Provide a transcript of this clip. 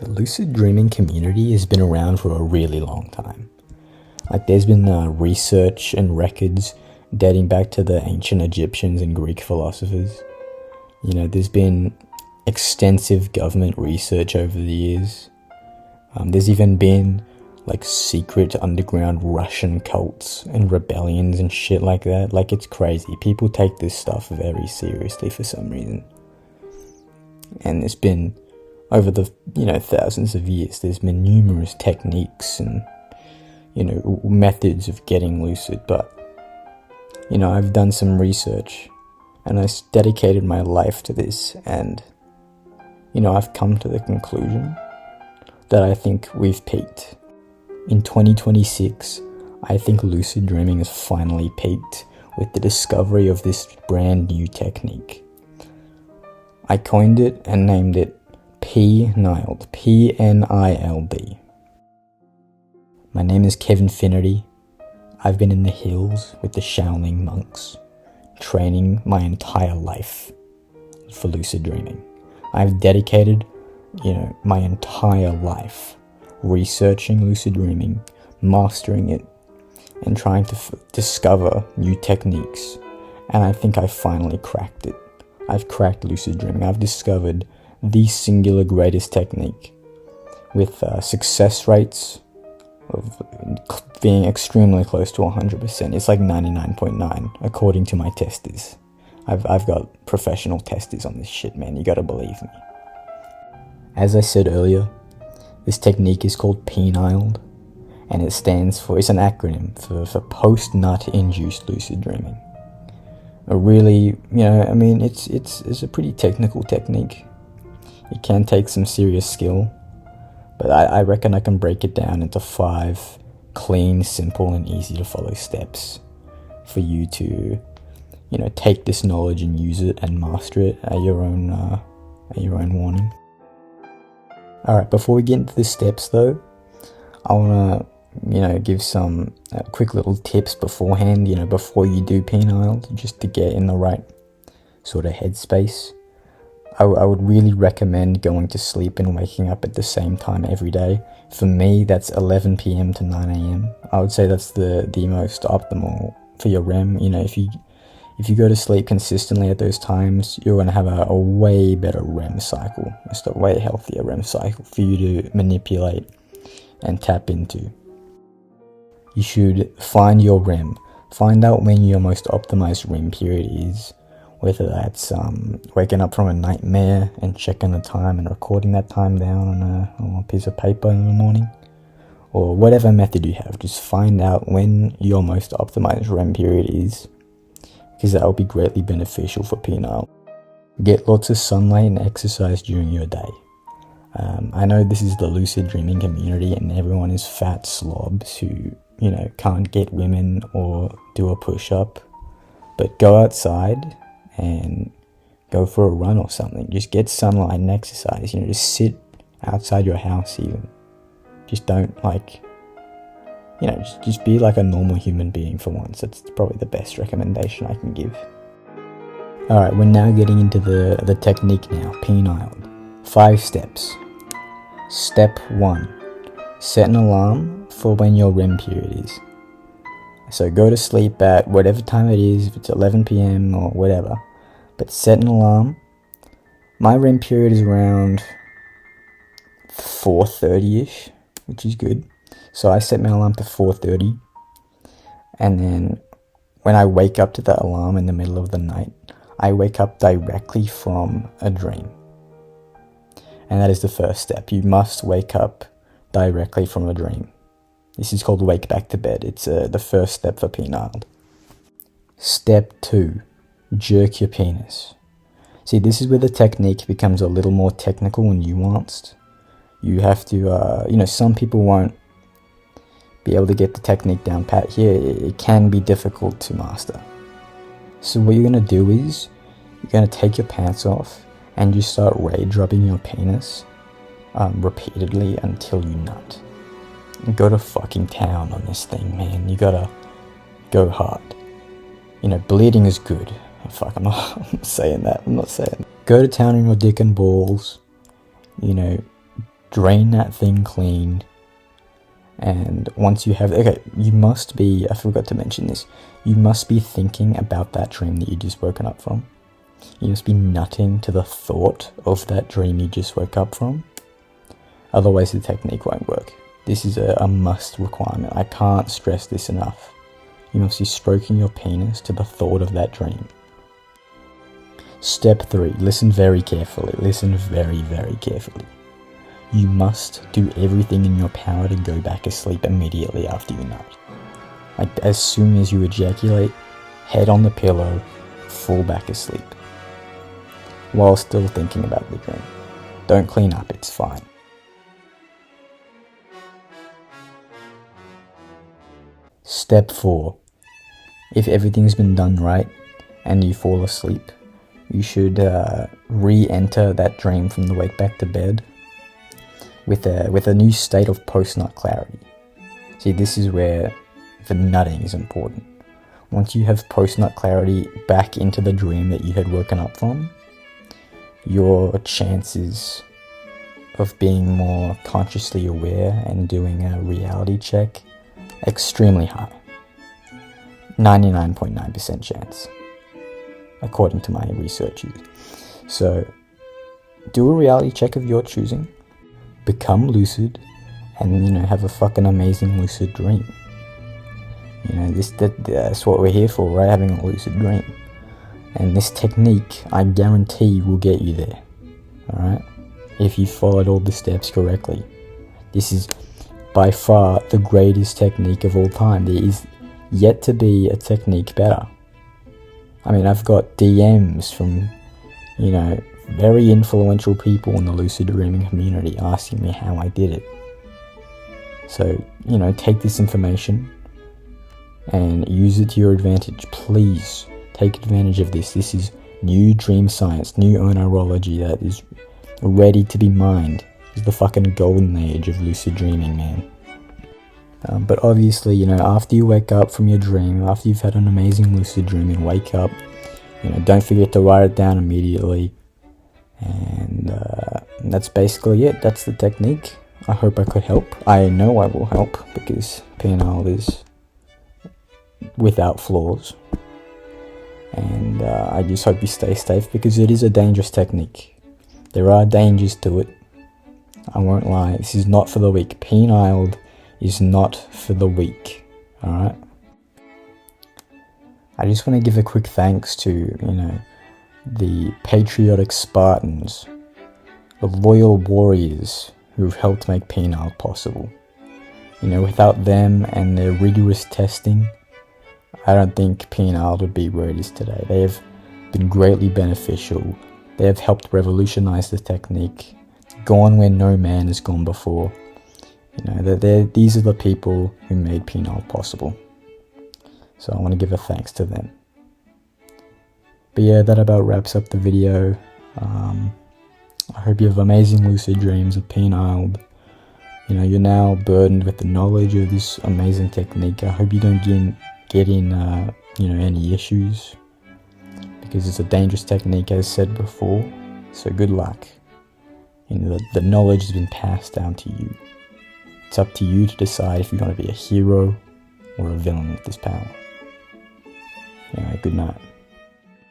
The lucid dreaming community has been around for a really long time. Like, there's been research and records dating back to the ancient Egyptians and Greek philosophers. There's been extensive government research over the years. There's even been secret underground Russian cults and rebellions and shit like that. Like, it's crazy. People take this stuff very seriously for some reason. And it's been over the thousands of years, there's been numerous techniques and methods of getting lucid. But I've done some research and I dedicated my life to this, and I've come to the conclusion that I think we've peaked. In 2026, I think lucid dreaming has finally peaked with the discovery of this brand new technique. I coined it and named it PNILD, P-N-I-L-D. My name is Kevin Finnerty. I've been in the hills with the Shaolin monks, training my entire life for lucid dreaming. I've dedicated, my entire life researching lucid dreaming, mastering it, and trying to discover new techniques. And I think I finally cracked it. I've cracked lucid dreaming. I've discovered the singular greatest technique with success rates of being extremely close to 100%. It's like 99.9 according to my testers. I've got professional testers on this shit, man. You gotta believe me. As I said earlier, this technique is called PNILD, and it stands for, it's an acronym for post-nut induced lucid dreaming. A really, it's a pretty technical technique. It can take some serious skill, but I reckon I can break it down into 5 clean, simple, and easy to follow steps for you to, take this knowledge and use it and master it at your own warning. Alright, before we get into the steps though, I want to, give some quick little tips beforehand, before you do PNILD, just to get in the right sort of headspace. I would really recommend going to sleep and waking up at the same time every day. For me, that's 11 p.m. to 9 a.m. I would say that's the most optimal for your REM. If you go to sleep consistently at those times, you're going to have a way better REM cycle. Just a way healthier REM cycle for you to manipulate and tap into. You should find your REM. Find out when your most optimized REM period is. Whether that's waking up from a nightmare and checking the time and recording that time down on a piece of paper in the morning, or whatever method you have, just find out when your most optimized REM period is, because that will be greatly beneficial for PNILD. Get lots of sunlight and exercise during your day. I know this is the lucid dreaming community and everyone is fat slobs who, can't get women or do a push-up, but go outside and go for a run or something. Just get sunlight and exercise. Just sit outside your house even. Just don't just be like a normal human being for once. That's probably the best recommendation I can give. Alright, we're now getting into the technique now, PNILD. 5 steps. Step 1. Set an alarm for when your REM period is. So go to sleep at whatever time it is, if it's 11 p.m. or whatever, but set an alarm. My REM period is around 4:30ish, which is good. So I set my alarm to 4:30, and then when I wake up to that alarm in the middle of the night, I wake up directly from a dream. And that is the first step. You must wake up directly from a dream. This is called wake back to bed. It's the first step for PNILD. Step 2. Jerk your penis. See, this is where the technique becomes a little more technical and nuanced. You have to, some people won't be able to get the technique down pat here. It can be difficult to master. So what you're going to do is, you're going to take your pants off and you start rage rubbing your penis repeatedly until you nut. Go to fucking town on this thing, man. You gotta go hard. Bleeding is good. Fuck, I'm not saying that. Go to town on your dick and balls. drain that thing clean. And once you have, okay, you must be, I forgot to mention this, you must be thinking about that dream that you just woken up from. You must be nutting to the thought of that dream you just woke up from. Otherwise the technique won't work. This is a must requirement. I can't stress this enough. You must be stroking your penis to the thought of that dream. Step 3, listen very carefully. Listen very, very carefully. You must do everything in your power to go back asleep immediately after you nut. Like, as soon as you ejaculate, head on the pillow, fall back asleep. While still thinking about the dream. Don't clean up, it's fine. Step 4. If everything's been done right and you fall asleep, you should re-enter that dream from the wake back to bed with a new state of post-nut clarity. See, this is where the nutting is important. Once you have post-nut clarity back into the dream that you had woken up from, your chances of being more consciously aware and doing a reality check extremely high. 99.9% chance, according to my research. So, do a reality check of your choosing, become lucid, and have a fucking amazing lucid dream. That's what we're here for, right? Having a lucid dream. And this technique, I guarantee, will get you there. Alright? If you followed all the steps correctly. This is by far the greatest technique of all time. There is yet to be a technique better. I mean, I've got DMs from, very influential people in the lucid dreaming community asking me how I did it. So, take this information and use it to your advantage. Please take advantage of this. This is new dream science, new onerology that is ready to be mined. This is the fucking golden age of lucid dreaming, man. But obviously, after you wake up from your dream, after you've had an amazing lucid dream and wake up, don't forget to write it down immediately. And that's basically it. That's the technique. I hope I could help. I know I will help because PNILD is without flaws. And I just hope you stay safe because it is a dangerous technique. There are dangers to it. I won't lie. This is not for the weak. PNILD is not for the weak. Alright? I just want to give a quick thanks to, the patriotic Spartans, the loyal warriors who've helped make PNILD possible. Without them and their rigorous testing, I don't think PNILD would be where it is today. They have been greatly beneficial. They have helped revolutionize the technique, gone where no man has gone before. These are the people who made PNILD possible. So I want to give a thanks to them. But yeah, that about wraps up the video. I hope you have amazing lucid dreams of PNILD. You're now burdened with the knowledge of this amazing technique. I hope you don't get in any issues, because it's a dangerous technique, as said before. So good luck. The knowledge has been passed down to you. It's up to you to decide if you want to be a hero or a villain with this power. Anyway, good night.